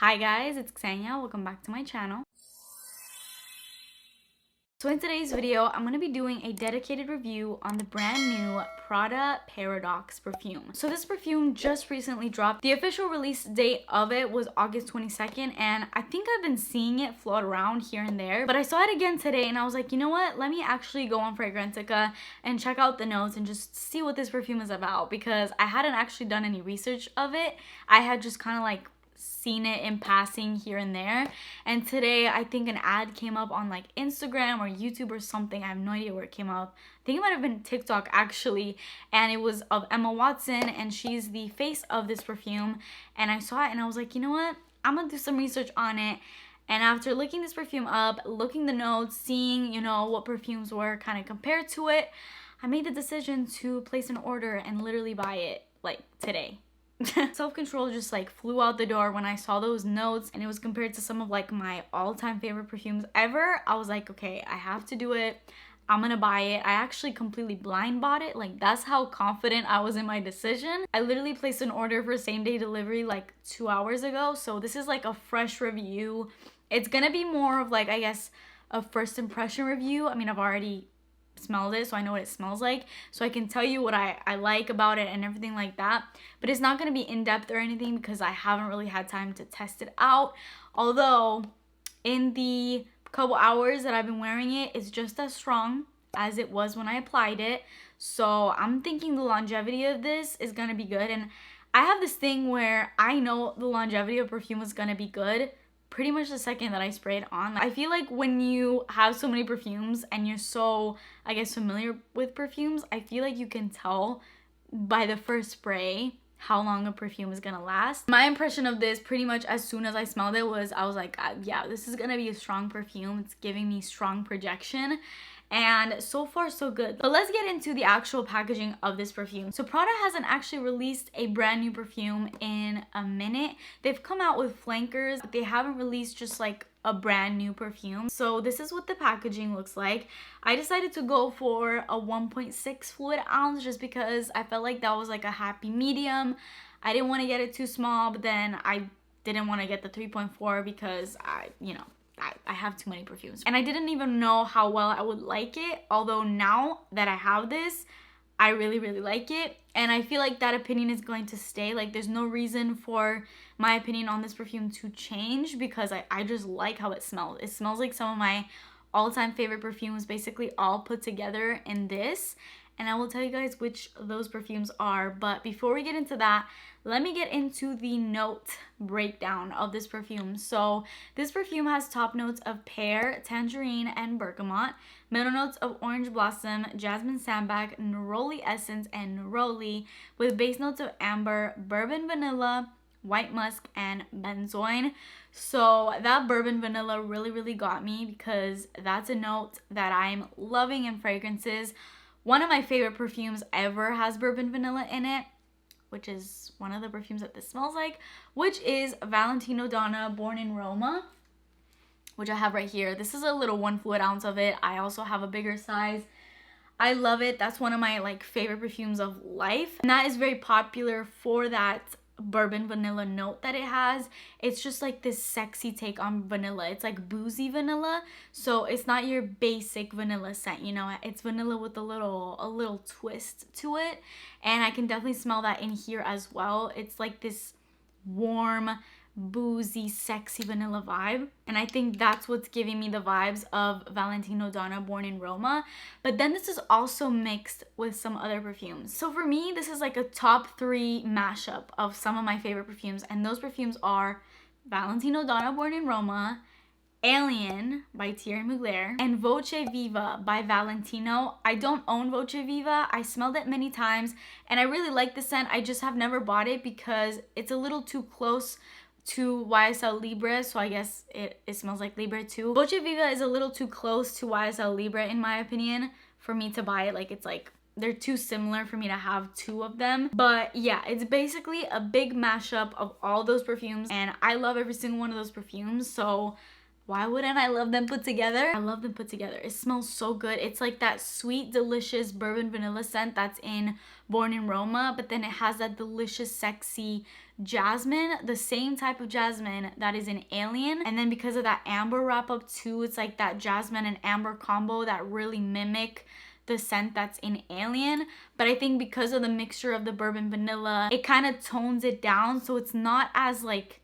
Hi guys, it's Xenia. Welcome back to my channel. So in today's video, I'm going to be doing a dedicated review on the brand new Prada Paradox perfume. So this perfume just recently dropped. The official release date of it was August 22nd, and I think I've been seeing it float around here and there. But I saw it again today and I was like, you know what? Let me actually go on Fragrantica and check out the notes and just see what this perfume is about, because I hadn't actually done any research of it. I had just kind of like seen it in passing here and there, and today I think an ad came up on like Instagram or YouTube or something. I have no idea where it came up. I think it might have been TikTok actually, and it was of Emma Watson, and she's the face of this perfume. And I saw it and I was like, you know what, I'm gonna do some research on it. And after looking this perfume up, looking the notes, seeing, you know, what perfumes were kind of compared to it, I made the decision to place an order and literally buy it like today. Self-control just like flew out the door when I saw those notes and it was compared to some of like my all-time favorite perfumes ever. I was like, okay, I have to do it. I'm gonna buy it. I actually completely blind bought it. Like, that's how confident I was in my decision. I literally placed an order for same-day delivery like 2 hours ago. So this is like a fresh review. It's gonna be more of like, I guess, a first impression review. I mean, I've already smelled it, so I know what it smells like, so I can tell you what I like about it and everything like that. But it's not going to be in-depth or anything because I haven't really had time to test it out. Although in the couple hours that I've been wearing it, it's just as strong as it was when I applied it. So I'm thinking the longevity of this is going to be good. And I have this thing where I know the longevity of perfume is going to be good pretty much the second that I spray it on. I feel like when you have so many perfumes and you're so, I guess, familiar with perfumes, I feel like you can tell by the first spray how long a perfume is gonna last. My impression of this pretty much as soon as I smelled it was, I was like, yeah, this is gonna be a strong perfume. It's giving me strong projection. And so far so good. But let's get into the actual packaging of this perfume. So Prada hasn't actually released a brand new perfume in a minute. They've come out with flankers, but they haven't released just like a brand new perfume. So this is what the packaging looks like. I decided to go for a 1.6 fluid ounce just because I felt like that was like a happy medium. I didn't want to get it too small, but then I didn't want to get the 3.4 because I have too many perfumes. And I didn't even know how well I would like it. Although now that I have this, I really, really like it. And I feel like that opinion is going to stay. Like, there's no reason for my opinion on this perfume to change because I just like how it smells. It smells like some of my all-time favorite perfumes basically all put together in this. And I will tell you guys which those perfumes are. But before we get into that, let me get into the note breakdown of this perfume. So this perfume has top notes of pear, tangerine, and bergamot, middle notes of orange blossom, jasmine sambac, neroli essence, and neroli, with base notes of amber, bourbon vanilla, white musk, and benzoin. So that bourbon vanilla really got me because that's a note that I'm loving in fragrances. One of my favorite perfumes ever has bourbon vanilla in it, which is one of the perfumes that this smells like, which is Valentino Donna Born in Roma, which I have right here. This is a little 1 fluid ounce of it. I also have a bigger size. I love it. That's one of my like favorite perfumes of life. And that is very popular for that bourbon vanilla note that it has. It's just like this sexy take on vanilla. It's like boozy vanilla, so it's not your basic vanilla scent, you know. It's vanilla with a little twist to it, and I can definitely smell that in here as well. It's like this warm, boozy, sexy vanilla vibe, and I think that's what's giving me the vibes of Valentino Donna Born in Roma. But then this is also mixed with some other perfumes. So for me, this is like a top 3 mashup of some of my favorite perfumes, and those perfumes are Valentino Donna Born in Roma, Alien by Thierry Mugler, and Voce Viva by Valentino. I don't own Voce Viva. I smelled it many times and I really like the scent. I just have never bought it because it's a little too close to YSL Libre, so I guess it smells like Libre too. Voce Viva is a little too close to YSL Libre in my opinion for me to buy it. Like, it's like they're too similar for me to have 2 of them. But yeah, it's basically a big mashup of all those perfumes, and I love every single one of those perfumes. So Why wouldn't I love them put together? I love them put together. It smells so good. It's like that sweet, delicious bourbon vanilla scent that's in Born in Roma, but then it has that delicious, sexy jasmine, the same type of jasmine that is in Alien. And then because of that amber wrap up too, it's like that jasmine and amber combo that really mimic the scent that's in Alien. But I think because of the mixture of the bourbon vanilla, it kind of tones it down, so it's not as like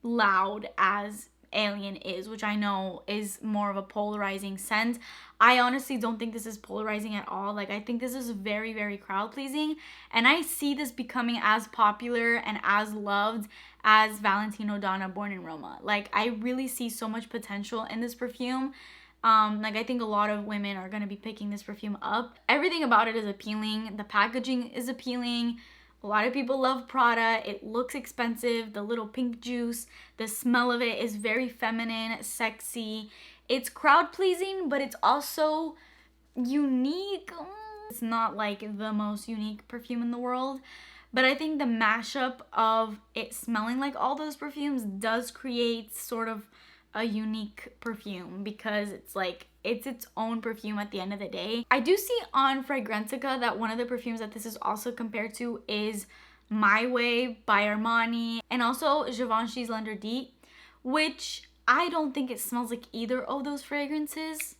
loud as Alien is, which I know is more of a polarizing scent. I honestly don't think this is polarizing at all. Like, I think this is very, very crowd pleasing, and I see this becoming as popular and as loved as Valentino Donna Born in Roma. Like, I really see so much potential in this perfume. Like, I think a lot of women are going to be picking this perfume up. Everything about it is appealing. The packaging is appealing. A lot of people love Prada. It looks expensive. The little pink juice, the smell of it is very feminine, sexy. It's crowd pleasing, but it's also unique. It's not like the most unique perfume in the world, but I think the mashup of it smelling like all those perfumes does create sort of a unique perfume, because it's like it's its own perfume at the end of the day. I do see on Fragrantica that one of the perfumes that this is also compared to is My Way by Armani, and also Givenchy's L'Interdit, which I don't think it smells like either of those fragrances.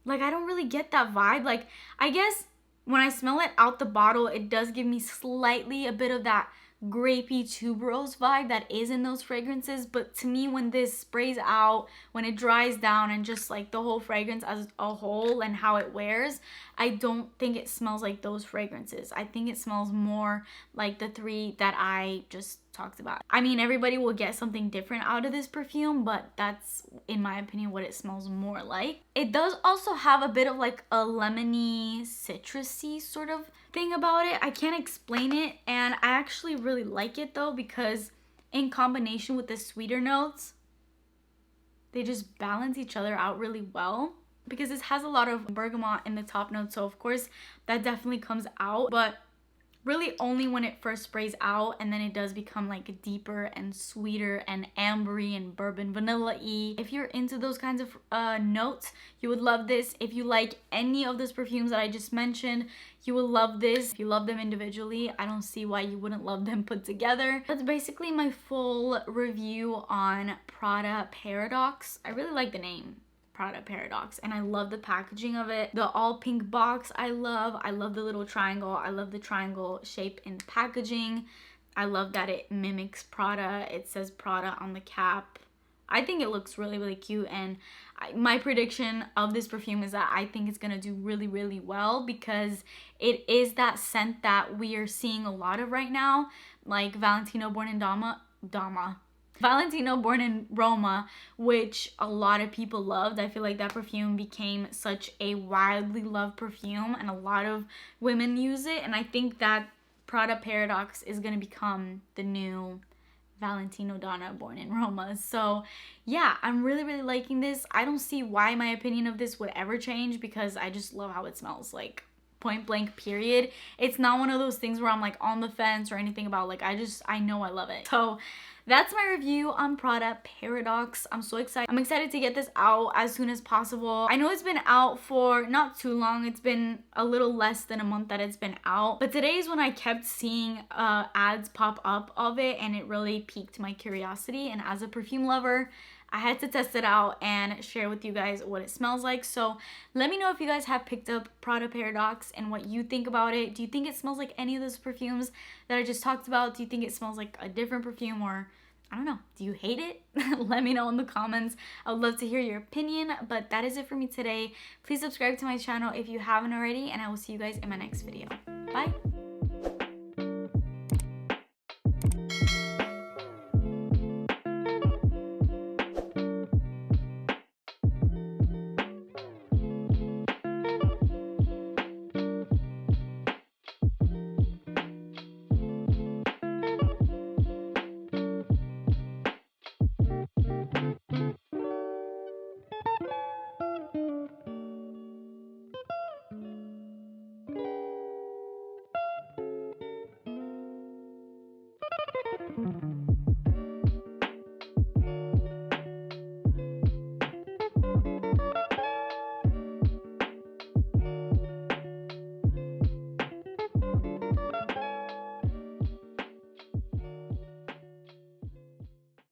Like, I don't really get that vibe. Like, I guess when I smell it out the bottle, it does give me slightly a bit of that grapey tuberose vibe that is in those fragrances, but to me, when this sprays out, when it dries down, and just like the whole fragrance as a whole and how it wears, I don't think it smells like those fragrances. I think it smells more like the three that I just talked about. I mean, everybody will get something different out of this perfume, but that's, in my opinion, what it smells more like. It does also have a bit of like a lemony, citrusy sort of thing about it. I can't explain it, and I actually really like it though, because in combination with the sweeter notes, they just balance each other out really well, because this has a lot of bergamot in the top note, so of course that definitely comes out, but really only when it first sprays out, and then it does become like deeper and sweeter and ambery and bourbon vanilla-y. If you're into those kinds of notes, you would love this. If you like any of those perfumes that I just mentioned, you will love this. If you love them individually, I don't see why you wouldn't love them put together. That's basically my full review on Prada Paradox. I really like the name, Prada Paradox, and I love the packaging of it. The all pink box I love the little triangle. I love the triangle shape in packaging. I love that it mimics Prada. It says Prada on the cap. I think it looks really, really cute, and my prediction of this perfume is that I think it's gonna do really, really well, because it is that scent that we are seeing a lot of right now, like Valentino Born in Roma, which a lot of people loved. I feel like that perfume became such a widely loved perfume, and a lot of women use it, and I think that Prada Paradox is going to become the new Valentino Donna Born in Roma. So yeah, I'm really, really liking this. I don't see why my opinion of this would ever change, because I just love how it smells, like point blank period. It's not one of those things where I'm like on the fence or anything about, like, I know I love it. So that's my review on Prada Paradox. I'm so excited. I'm excited to get this out as soon as possible. I know it's been out for not too long. It's been a little less than a month that it's been out. But today is when I kept seeing ads pop up of it, and it really piqued my curiosity. And as a perfume lover, I had to test it out and share with you guys what it smells like. So let me know if you guys have picked up Prada Paradox and what you think about it. Do you think it smells like any of those perfumes that I just talked about? Do you think it smells like a different perfume, or I don't know, do you hate it? Let me know in the comments. I would love to hear your opinion, but that is it for me today. Please subscribe to my channel if you haven't already, and I will see you guys in my next video. Bye!